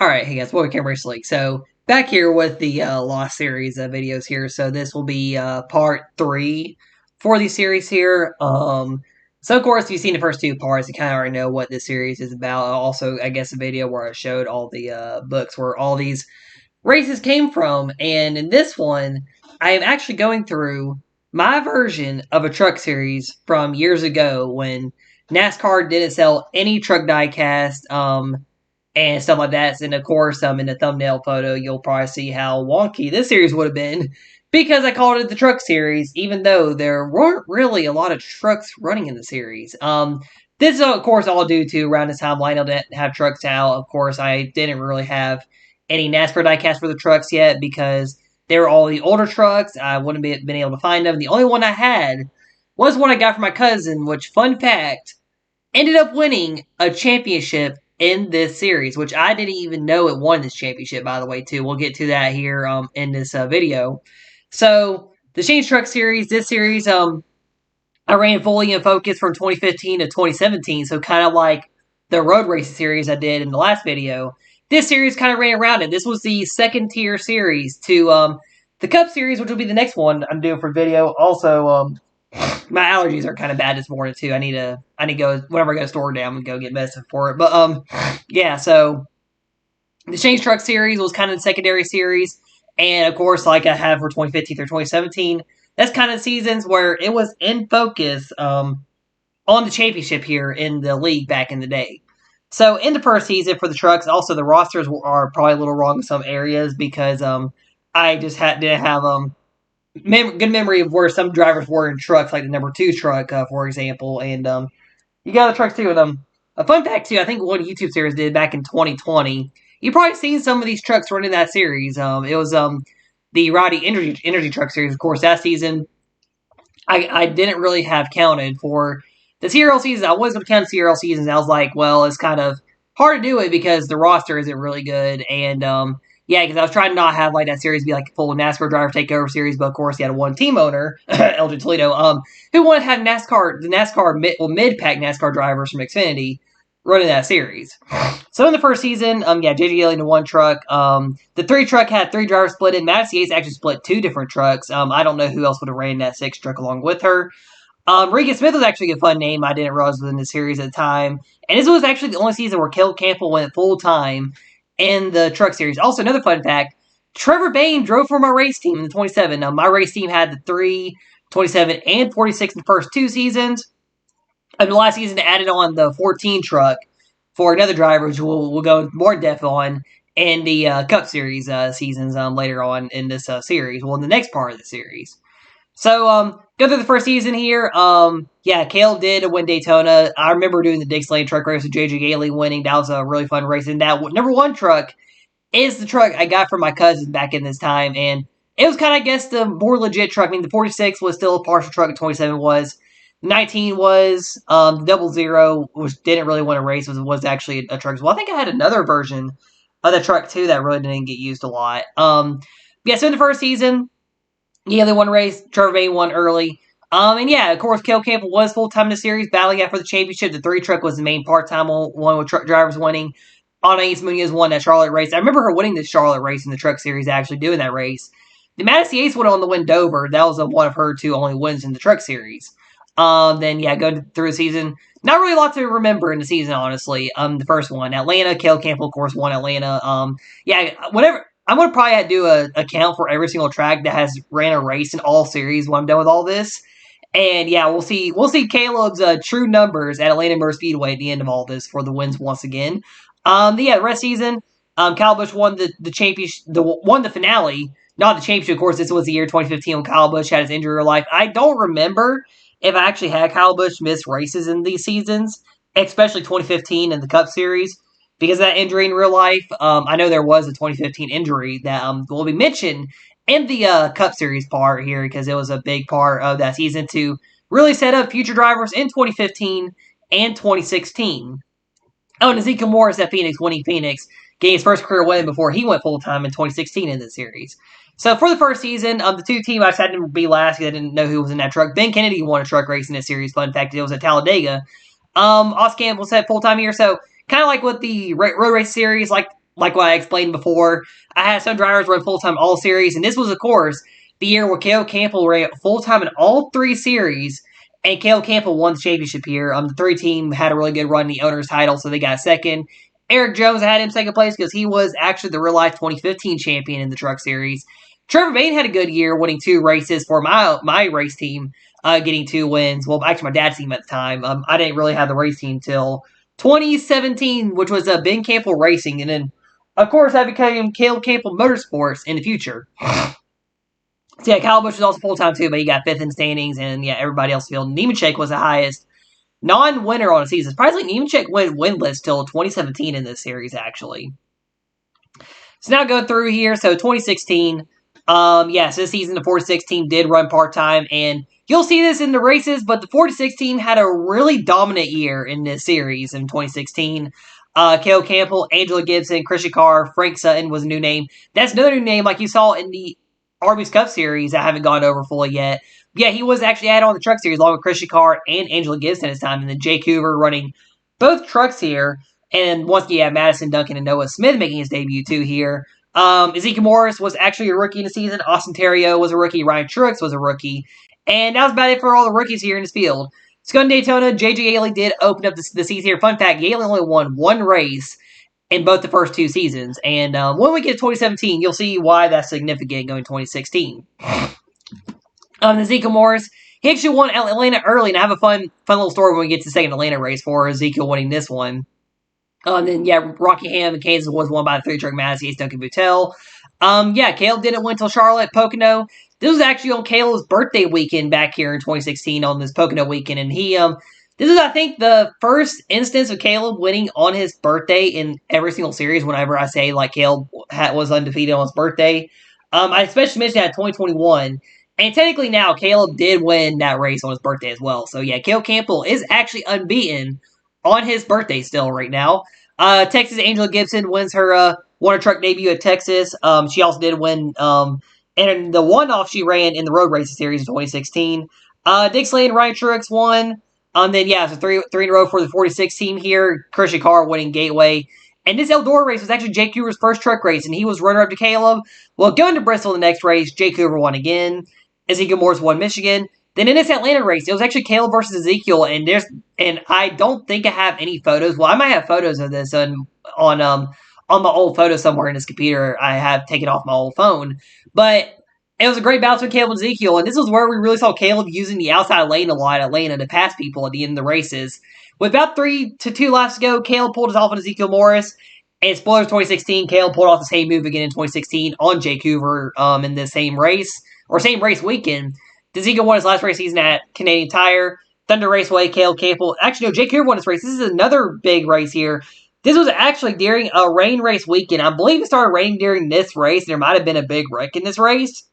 Alright, hey guys, welcome to Race League. So, back here with the Lost series of videos here. So, this will be part 3 for the series here. So, of course, if you've seen the first two parts, you kind of already know what this series is about. Also, I guess, a video where I showed all the books where all these races came from. And in this one, I am actually going through my version of a truck series from years ago when NASCAR didn't sell any truck diecast. And stuff like that. And of course, in the thumbnail photo, you'll probably see how wonky this series would have been because I called it the truck series, even though there weren't really a lot of trucks running in the series. This is, of course, all due to around this time Lionel didn't have trucks out. Of course, I didn't really have any NASCAR diecast for the trucks yet because they were all the older trucks. I wouldn't have been able to find them. The only one I had was one I got from my cousin, which, fun fact, ended up winning a championship in this series, which I didn't even know it won this championship, by the way, too. We'll get to that here in this video. So, the Change Truck series, this series, I ran fully in focus from 2015 to 2017, so kind of like the road racing series I did in the last video. This series kind of ran around it. This was the second tier series to the Cup series, which will be the next one I'm doing for video. Also, my allergies are kind of bad this morning too. I need to go whenever I go to store down and go get medicine for it. But yeah. So the Change Truck series was kind of the secondary series, and of course, like I have for 2015 through 2017, that's kind of seasons where it was in focus on the championship here in the league back in the day. So in the first season for the trucks, also the rosters are probably a little wrong in some areas because I just didn't have good memory of where some drivers were in trucks, like the number 2 truck, for example. And you got the trucks too. And a fun fact too, I think one YouTube series did back in 2020. You probably seen some of these trucks running that series. It was the Roddy Energy Truck series, of course. That season, I didn't really have counted for the CRL season. I was going to count CRL seasons. I was like, well, it's kind of hard to do it because the roster isn't really good. And yeah, because I was trying to not have like that series be like a full NASCAR driver takeover series, but of course he had one team owner, Elgin Toledo, who wanted to have mid-pack NASCAR drivers from Xfinity running that series. So in the first season, JJ Yelling in one truck. The 3 truck had 3 drivers split in. Madison Yates actually split 2 different trucks. I don't know who else would have ran that 6 truck along with her. Regan Smith was actually a fun name. I didn't realize was in the series at the time. And this was actually the only season where Caleb Campbell went full-time in the truck series. Also, another fun fact, Trevor Bayne drove for my race team in the 27. Now, my race team had the 3, 27, and 46 in the first 2 seasons. And the last season, added on the 14 truck for another driver, which we'll go more in depth on in the Cup Series seasons later on in this series. Well, in the next part of the series. So, go through the first season here. Yeah, Caleb did win Daytona. I remember doing the Dix Lane truck race with JJ Gailey winning. That was a really fun race. And that number 1 truck is the truck I got from my cousin back in this time. And it was kind of, I guess, the more legit truck. I mean, the 46 was still a partial truck, and 27 was. 19 was the 00, which didn't really win a race, was actually a truck as well. I think I had another version of the truck, too, that really didn't get used a lot. Yeah, so in the first season, yeah, they won a race. Trevor Bayne won early. And yeah, of course, Caleb Campbell was full-time in the series, battling out for the championship. The 3 truck was the main part-time one with truck drivers winning. Anais Munoz won that Charlotte race. I remember her winning the Charlotte race in the truck series, actually doing that race. The Madison Yates went on to win Dover. That was one of her 2 only wins in the truck series. Then, yeah, go through the season. Not really a lot to remember in the season, honestly. The first one, Atlanta, Caleb Campbell, of course, won Atlanta. Yeah, whatever. I'm going to probably do a count for every single track that has ran a race in all series when I'm done with all this. And, yeah, we'll see Caleb's true numbers at Atlanta Motor Speedway at the end of all this for the wins once again. The rest season, Kyle Busch won the championship, won the finale. Not the championship, of course. This was the year 2015 when Kyle Busch had his injury in real life. I don't remember if I actually had Kyle Busch miss races in these seasons, especially 2015 in the Cup Series, because of that injury in real life. I know there was a 2015 injury that will be mentioned in the Cup Series part here, because it was a big part of that season to really set up future drivers in 2015 and 2016. Oh, and Ezekiel Morris at Phoenix, winning Phoenix, getting his first career win before he went full-time in 2016 in the series. So for the first season, the 2 teams I decided to be last because I didn't know who was in that truck. Ben Kennedy won a truck race in this series. Fun fact, it was at Talladega. Os Campbell said full-time here. So kind of like with the road race series, like like what I explained before, I had some drivers run full-time all series, and this was, of course, the year where Caleb Campbell ran full-time in all 3 series, and Caleb Campbell won the championship here. The 3 team had a really good run in the owner's title, so they got second. Eric Jones had him second place because he was actually the real-life 2015 champion in the Truck Series. Trevor Bayne had a good year, winning 2 races for my race team, getting 2 wins. Well, actually, my dad's team at the time. I didn't really have the race team till 2017, which was Ben Campbell Racing, and then, of course, I became Caleb Campbell Motorsports in the future. So, yeah, Kyle Busch was also full-time, too, but he got 5th in standings, and, yeah, everybody else field. Nemechek was the highest non-winner on a season. Surprisingly, Nemechek went winless till 2017 in this series, actually. So, now go through here. So, 2016, so this season, the 46 team did run part-time, and you'll see this in the races, but the 46 team had a really dominant year in this series in 2016. Caleb Campbell, Angela Gibson, Christian Carr, Frank Sutton was a new name. That's another new name like you saw in the Arby's Cup Series I haven't gone over fully yet. Yeah, he was actually added on the Truck Series along with Christian Carr and Angela Gibson this time, and then Jake Hoover running both trucks here. And once again, you have Madison Duncan and Noah Smith making his debut too here. Ezekiel Morris was actually a rookie in the season. Austin Terrio was a rookie. Ryan Truex was a rookie. And that was about it for all the rookies here in this field. Scone Daytona, J.J. Yeley did open up the season here. Fun fact, Yeley only won 1 race in both the first 2 seasons. And when we get to 2017, you'll see why that's significant going 2016. Ezekiel Morris, he actually won Atlanta early, and I have a fun little story when we get to the second Atlanta race for Ezekiel winning this one. Rockingham and Kansas was won by the 3-truck Massey, Duncan Boutel. Caleb didn't win until Charlotte, Pocono. This was actually on Caleb's birthday weekend back here in 2016 on this Pocono weekend, and this is, I think, the first instance of Caleb winning on his birthday in every single series. Whenever I say, like, Caleb was undefeated on his birthday. I especially mentioned that in 2021, and technically now, Caleb did win that race on his birthday as well. So, yeah, Caleb Campbell is actually unbeaten on his birthday still right now. Texas Angela Gibson wins her won her truck debut at Texas. She also did win and the one-off she ran in the road racing series in 2016. Dixley and Ryan Truex won. So three in a row for the 46 team here. Christian Carr winning Gateway. And this Eldora race was actually Jake Hoover's first truck race, and he was runner-up to Caleb. Well, going to Bristol the next race, Jake Hoover won again. Ezekiel Morris won Michigan. Then in this Atlanta race, it was actually Caleb versus Ezekiel, and I don't think I have any photos. Well, I might have photos of this on my old photo somewhere in this computer. I have taken off my old phone, but it was a great battle between Caleb and Ezekiel, and this was where we really saw Caleb using the outside lane a lot at Atlanta to pass people at the end of the races. With about 3-2 laps to go, Caleb pulled us off on Ezekiel Morris. And spoilers 2016, Caleb pulled off the same move again in 2016 on Jake Hoover in the same race weekend. Ezekiel won his last race season at Canadian Tire. Thunder Raceway, Caleb Campbell. Actually, no, Jake Hoover won his race. This is another big race here. This was actually during a rain race weekend. I believe it started raining during this race. There might have been a big wreck in this race.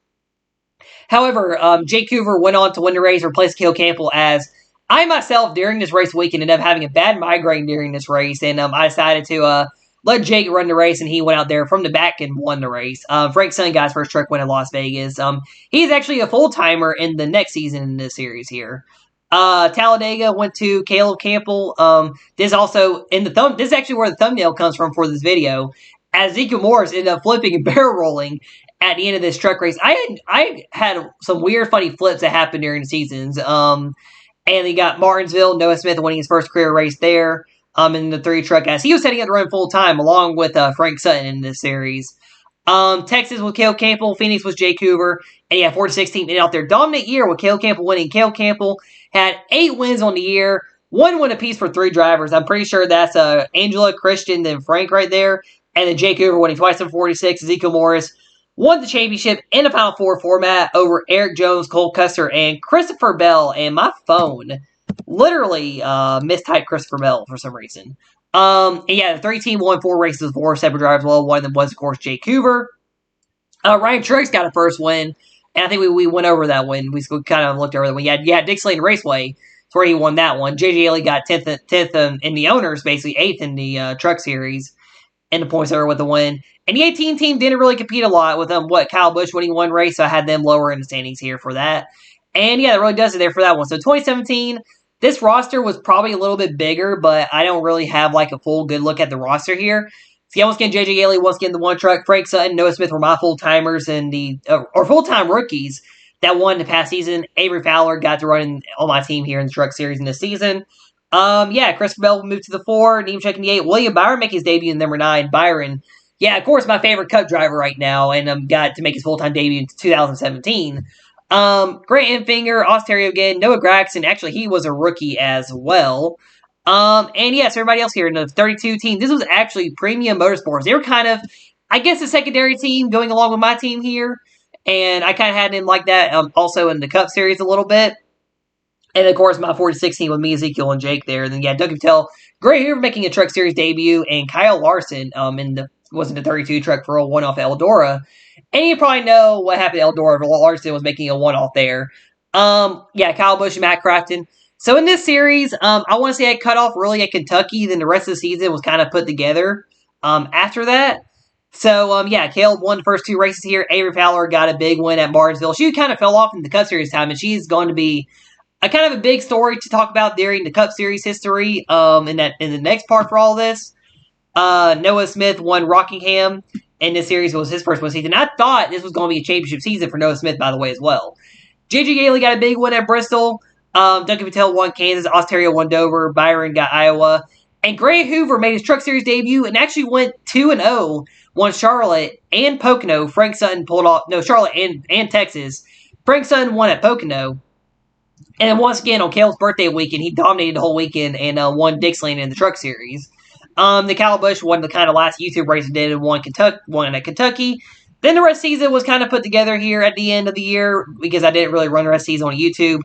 However, Jake Hoover went on to win the race, replaced Caleb Campbell, as I myself, during this race weekend, ended up having a bad migraine during this race, and I decided to let Jake run the race, and he went out there from the back and won the race. Frank Sutton got his first truck win in Las Vegas. He's actually a full-timer in the next season in this series here. Talladega went to Caleb Campbell. This also in the this is actually where the thumbnail comes from for this video. As Ezekiel Morris ended up flipping and barrel rolling at the end of this truck race. I had some weird, funny flips that happened during the seasons. And he got Martinsville, Noah Smith winning his first career race there. In the 3-truck guys. He was setting up to run full time along with Frank Sutton in this series. Texas with Caleb Campbell, Phoenix was Jake Hoover, and 4-16 out there. Dominant year with Caleb Campbell winning. Caleb Campbell had 8 wins on the year, 1 win apiece for 3 drivers. I'm pretty sure that's Angela, Christian, then Frank right there, and then Jake Hoover winning twice in 46. Ezekiel Morris won the championship in the Final Four format over Eric Jones, Cole Custer, and Christopher Bell. And my phone literally mistyped Christopher Bell for some reason. The 3-team won 4 races with 4 separate drivers. Well, one of them was, of course, Jake Hoover. Ryan Truex got a first win, and I think we went over that win. We kind of looked over that one. Yeah, Dixley Raceway. That's where he won that one. J.J. Yeley got 10th in the owners, basically 8th in the truck series, and the points over with the win. And the 18 team didn't really compete a lot with Kyle Busch winning 1 race, so I had them lower in the standings here for that. And that really does it there for that one. So 2017, this roster was probably a little bit bigger, but I don't really have a full good look at the roster here. So yeah, once again, JJ Yeley, once again, the one truck. Frank Sutton, Noah Smith were my full-timers and or full-time rookies that won the past season. Avery Fowler got to run on my team here in the truck series in this season. Yeah, Christopher Bell moved to the 4, Nemechek in the 8. William Byron make his debut in number 9. Byron, yeah, of course, my favorite Cup driver right now, and got to make his full-time debut in 2017. Grant Enfinger, Osterio again, Noah Gragson, actually he was a rookie as well. And yes, everybody else here in the 32 team, this was actually Premium Motorsports. They were kind of, I guess, a secondary team going along with my team here. And I kind of had him like that also in the Cup Series a little bit. And of course, my 46 team with me, Ezekiel, and Jake there. And then, yeah, Doug Patel, Gray Hoover making a Truck Series debut, and Kyle Larson was in the 32 truck for a one-off Eldora. And you probably know what happened to Eldora. Larson was making a one-off there. Yeah, Kyle Busch and Matt Crafton. So in this series, I want to say I cut off really at Kentucky. Then the rest of the season was kind of put together after that. So, yeah, Caleb won the first 2 races here. Avery Fowler got a big win at Martinsville. She kind of fell off in the Cup Series time, and she's going to be a kind of a big story to talk about during the Cup Series history in the next part for all this. Noah Smith won Rockingham, and this series was his first one season. I thought this was going to be a championship season for Noah Smith, by the way, as well. J.J. Yeley got a big win at Bristol. Duncan Patel won Kansas. Osterio won Dover. Byron got Iowa. And Grant Hoover made his Truck Series debut and actually went 2-0. Won Charlotte and Pocono. Frank Sutton pulled off... No, Charlotte and Texas. Frank Sutton won at Pocono. And then once again, on Caleb's birthday weekend, he dominated the whole weekend and won Dixieland in the Truck Series. The Kyle Busch won the kind of last YouTube race he did and won at Kentucky. Then the rest of the season was kind of put together here at the end of the year because I didn't really run the rest of the season on YouTube.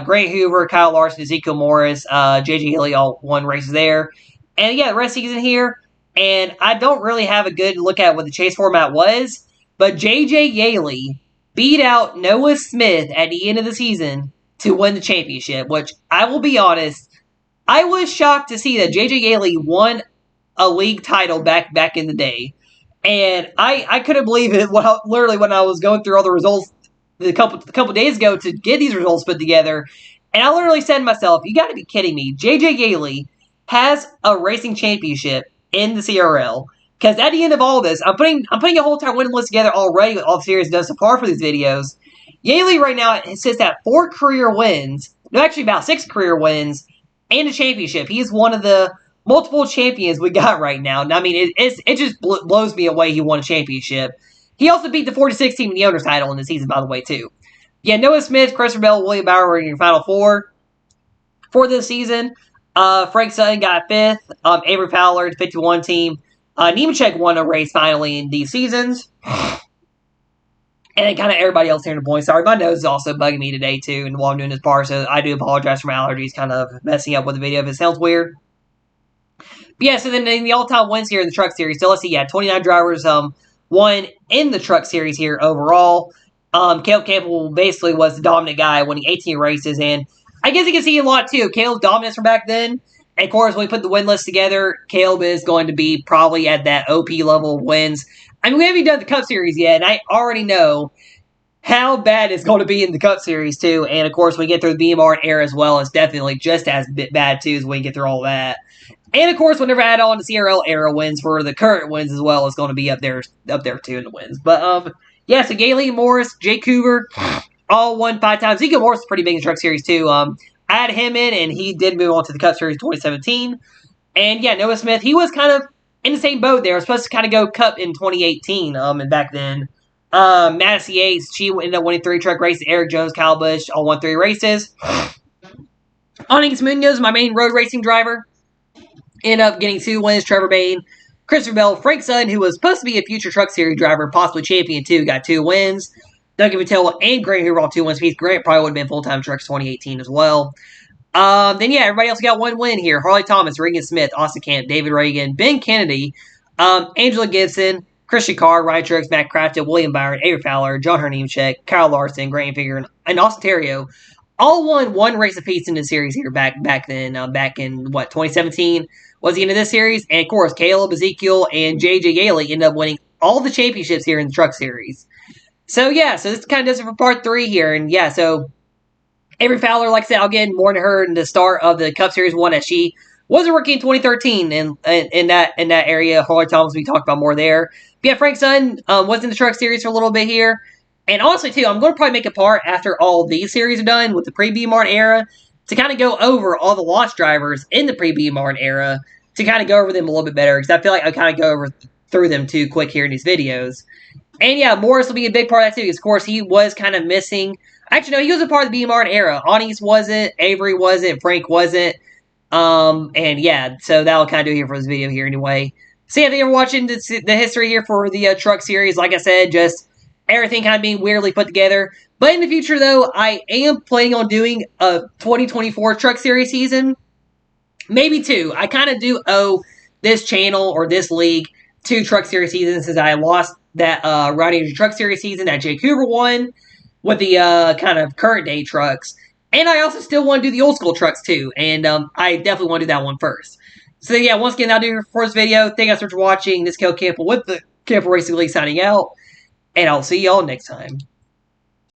Grant Hoover, Kyle Larson, Ezekiel Morris, J.J. Hilly all won races there. And yeah, the rest of the season here. And I don't really have a good look at what the chase format was, but J.J. Yeley beat out Noah Smith at the end of the season to win the championship, which I will be honest, I was shocked to see that J.J. Yeley won a league title back in the day. And I couldn't believe it literally when I was going through all the results a couple days ago to get these results put together. And I literally said to myself, you got to be kidding me. J.J. Yeley has a racing championship in the CRL. Because at the end of all this, I'm putting a whole entire winning list together already with all the series done so far for these videos. Yeley right now sits at 4 career wins. No, actually about 6 career wins and a championship. He is one of the multiple champions we got right now. I mean, it just blows me away he won a championship. He also beat the 46 team in the owner's title in the season, by the way, too. Yeah, Noah Smith, Christopher Bell, William Bauer were in your Final Four for this season. Frank Sutton got 5th. Avery Fowler, the 51 team. Nemechek won a race finally in these seasons. And then kind of everybody else here in the points. Sorry, my nose is also bugging me today, too, and while I'm doing this part, so I do apologize for my allergies kind of messing up with the video if it sounds weird. But yeah, so then in the all-time wins here in the Truck Series, so let's see, yeah, 29 drivers won in the Truck Series here overall. Caleb Campbell basically was the dominant guy winning 18 races, and I guess you can see a lot, too. Caleb's dominance from back then. And, of course, when we put the win list together, Caleb is going to be probably at that OP level of wins. I mean, we haven't even done the Cup Series yet, and I already know how bad it's going to be in the Cup Series, too. And, of course, when we get through the BMR era as well, it's definitely just as bad, too, as when we get through all that. And, of course, whenever I add on the CRL era wins for the current wins as well, it's going to be up there too, in the wins. But, yeah, so Galen Morris, Jake Hoover, all won 5 times. Ezekiel Morris is pretty big in the Truck Series, too. I had him in, and he did move on to the Cup Series 2017. And, yeah, Noah Smith, he was kind of in the same boat there. I was supposed to kind of go Cup in 2018, and back then. Madison Yates, she ended up winning 3 truck races. Eric Jones, Kyle Busch, all won 3 races. Onyx Munoz, my main road racing driver, ended up getting 2 wins. Trevor Bain, Christopher Bell, Frank Sutton, who was supposed to be a future Truck Series driver, possibly champion too, got 2 wins. Duncan Patel and Grant Hoover all 2 wins. Grant probably would have been full-time Trucks 2018 as well. Then, yeah, everybody else got 1 win here. Harley Thomas, Regan Smith, Austin Camp, David Reagan, Ben Kennedy, Angela Gibson, Christian Carr, Ryan Truex, Matt Crafton, William Byron, Avery Fowler, John Hernimchek, Kyle Larson, Grant Figure, and Austin Terrio all won 1 race apiece in the series here back then. Back in, 2017 was the end of this series. And, of course, Caleb, Ezekiel, and J.J. Yeley ended up winning all the championships here in the Truck Series. So, yeah, so this kind of does it for part 3 here. And, yeah, so Avery Fowler, like I said, I'll get more into her in the start of the Cup Series 1 as she Was a rookie in 2013 in that area. Harley Thomas, we talked about more there. But yeah, Frank Sutton was in the truck series for a little bit here. And honestly, too, I'm going to probably make a part after all these series are done with the pre-B Martin era to kind of go over all the Lost drivers in the pre-B Martin era to kind of go over them a little bit better because I feel like I kind of go over through them too quick here in these videos. And yeah, Morris will be a big part of that too because, of course, he was kind of missing. Actually, no, he was a part of the B Martin era. Anis wasn't, Avery wasn't, Frank wasn't. And yeah, so that'll kind of do it here for this video here anyway. So yeah, if you're watching the history here for the truck series, like I said, just everything kind of being weirdly put together. But in the future, though, I am planning on doing a 2024 truck series season. Maybe two. I kind of do owe this channel or this league two truck series seasons since I lost that Rowdy Truck Series season that Jake Hoover won with the kind of current day trucks. And I also still want to do the old school trucks too. And I definitely want to do that one first. So yeah, once again, that'll do it for this video. Thank you guys for watching. This is Kel Campbell with the Campbell Racing League signing out. And I'll see y'all next time.